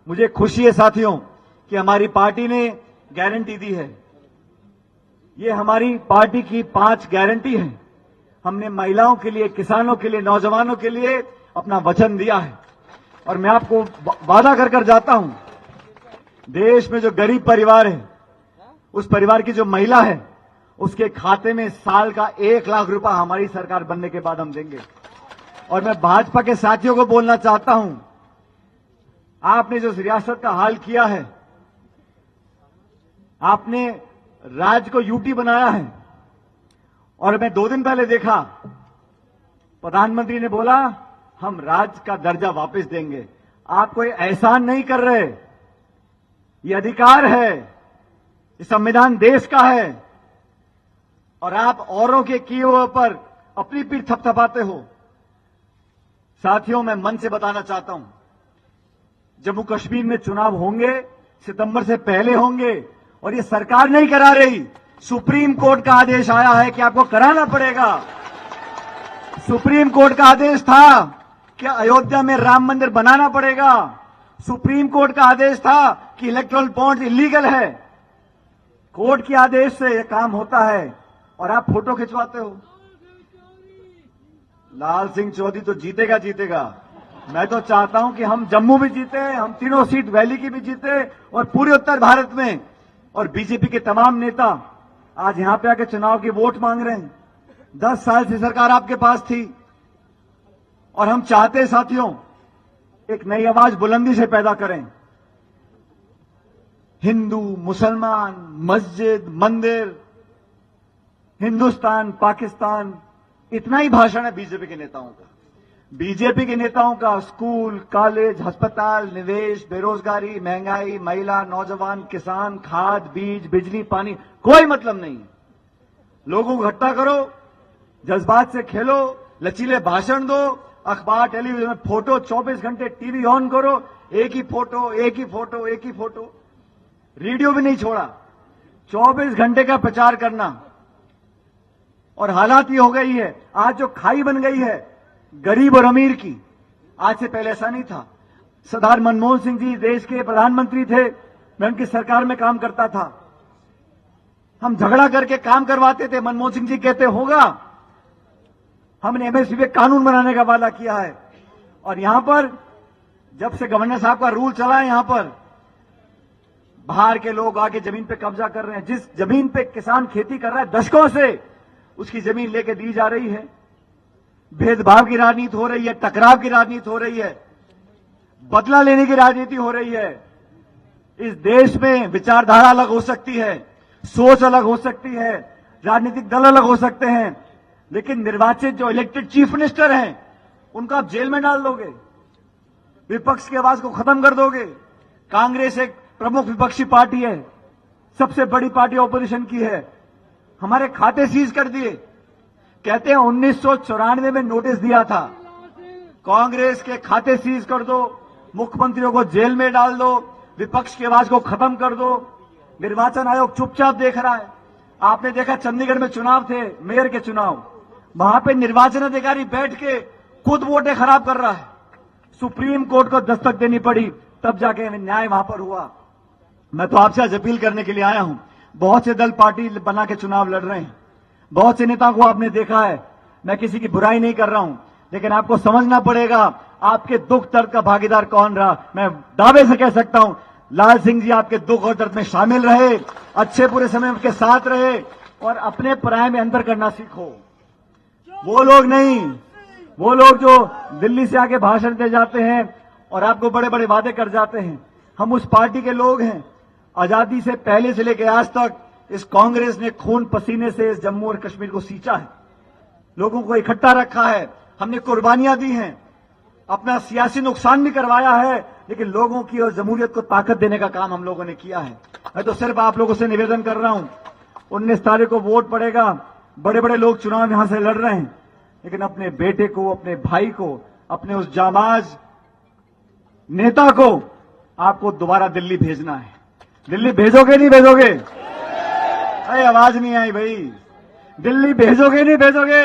मुझे खुशी है साथियों कि हमारी पार्टी ने गारंटी दी है। ये हमारी पार्टी की 5 गारंटी है। हमने महिलाओं के लिए, किसानों के लिए, नौजवानों के लिए अपना वचन दिया है और मैं आपको वादा कर जाता हूं, देश में जो गरीब परिवार है, उस परिवार की जो महिला है, उसके खाते में साल का 1 लाख रुपया हमारी सरकार बनने के बाद हम देंगे। और मैं भाजपा के साथियों को बोलना चाहता हूं, आपने जो रियासत का हाल किया है, आपने राज्य को यूटी बनाया है और मैं 2 दिन पहले देखा प्रधानमंत्री ने बोला हम राज्य का दर्जा वापस देंगे। आप कोई एहसान नहीं कर रहे, ये अधिकार है, ये संविधान देश का है और आप औरों के किए हुए पर अपनी पीठ थपथपाते हो। साथियों, मैं मन से बताना चाहता हूं, जम्मू कश्मीर में चुनाव होंगे, सितंबर से पहले होंगे और ये सरकार नहीं करा रही, सुप्रीम कोर्ट का आदेश आया है कि आपको कराना पड़ेगा। सुप्रीम कोर्ट का आदेश था कि अयोध्या में राम मंदिर बनाना पड़ेगा। सुप्रीम कोर्ट का आदेश था कि इलेक्टोरल बॉन्ड इलीगल है। कोर्ट के आदेश से यह काम होता है और आप फोटो खिंचवाते हो। लाल सिंह चौधरी तो जीतेगा। मैं तो चाहता हूं कि हम जम्मू भी जीते, हम तीनों सीट वैली की भी जीते और पूरे उत्तर भारत में। और बीजेपी के तमाम नेता आज यहां पे आके चुनाव की वोट मांग रहे हैं। 10 साल से सरकार आपके पास थी और हम चाहते हैं साथियों, एक नई आवाज बुलंदी से पैदा करें। हिंदू, मुसलमान, मस्जिद, मंदिर, हिंदुस्तान, पाकिस्तान, इतना ही भाषण है बीजेपी के नेताओं का। बीजेपी के नेताओं का स्कूल, कॉलेज, अस्पताल, निवेश, बेरोजगारी, महंगाई, महिला, नौजवान, किसान, खाद, बीज, बिजली, पानी, कोई मतलब नहीं है। लोगों को इकट्ठा करो, जज्बात से खेलो, लचीले भाषण दो, अखबार, टेलीविजन में फोटो 24 घंटे, टीवी ऑन करो, एक ही फोटो, रेडियो भी नहीं छोड़ा, 24 घंटे का प्रचार करना। और हालात ये हो गई है, आज जो खाई बन गई है गरीब और अमीर की, आज से पहले ऐसा नहीं था। सरदार मनमोहन सिंह जी देश के प्रधानमंत्री थे, मैं उनकी सरकार में काम करता था। हम झगड़ा करके काम करवाते थे, मनमोहन सिंह जी कहते होगा। हमने एमएसपी पे कानून बनाने का वादा किया है और यहां पर जब से गवर्नर साहब का रूल चला है, यहां पर बाहर के लोग आके जमीन पे कब्जा कर रहे हैं। जिस जमीन पे किसान खेती कर रहा है दशकों से, उसकी जमीन लेके दी जा रही है। भेदभाव की राजनीति हो रही है, टकराव की राजनीति हो रही है, बदला लेने की राजनीति हो रही है। इस देश में विचारधारा अलग हो सकती है, सोच अलग हो सकती है, राजनीतिक दल अलग हो सकते हैं, लेकिन निर्वाचित जो इलेक्टेड चीफ मिनिस्टर हैं उनको आप जेल में डाल दोगे, विपक्ष की आवाज को खत्म कर दोगे। कांग्रेस एक प्रमुख विपक्षी पार्टी है, सबसे बड़ी पार्टी ऑपोजिशन की है। हमारे खाते सीज कर दिए, कहते हैं 1994 में नोटिस दिया था, कांग्रेस के खाते सीज कर दो, मुख्यमंत्रियों को जेल में डाल दो, विपक्ष की आवाज को खत्म कर दो। निर्वाचन आयोग चुपचाप देख रहा है। आपने देखा चंडीगढ़ में चुनाव थे, मेयर के चुनाव, वहां पे निर्वाचन अधिकारी बैठ के खुद वोटें खराब कर रहा है। सुप्रीम कोर्ट को दस्तक देनी पड़ी, तब जाके न्याय वहां पर हुआ। मैं तो आपसे आज अपील करने के लिए आया हूं। बहुत से दल पार्टी बना के चुनाव लड़ रहे हैं, बहुत से नेताओं को आपने देखा है। मैं किसी की बुराई नहीं कर रहा हूं, लेकिन आपको समझना पड़ेगा आपके दुख दर्द का भागीदार कौन रहा। मैं दावे से कह सकता हूं, लाल सिंह जी आपके दुख और दर्द में शामिल रहे, अच्छे बुरे समय उनके साथ रहे और अपने पराये में अंदर करना सीखो। वो लोग नहीं, वो लोग जो दिल्ली से आके भाषण दे जाते हैं और आपको बड़े बड़े वादे कर जाते हैं। हम उस पार्टी के लोग हैं। आजादी से पहले से लेकर आज तक इस कांग्रेस ने खून पसीने से इस जम्मू और कश्मीर को सींचा है, लोगों को इकट्ठा रखा है, हमने कुर्बानियां दी हैं, अपना सियासी नुकसान भी करवाया है, लेकिन लोगों की और जमहूरियत को ताकत देने का काम हम लोगों ने किया है। मैं तो सिर्फ आप लोगों से निवेदन कर रहा हूं, 19 तारीख को वोट पड़ेगा, बड़े बड़े लोग चुनाव यहां से लड़ रहे हैं, लेकिन अपने बेटे को, अपने भाई को, अपने उस जाबाज नेता को आपको दोबारा दिल्ली भेजना है। दिल्ली भेजोगे नहीं भेजोगे? अरे आवाज नहीं आई भाई, दिल्ली भेजोगे नहीं भेजोगे?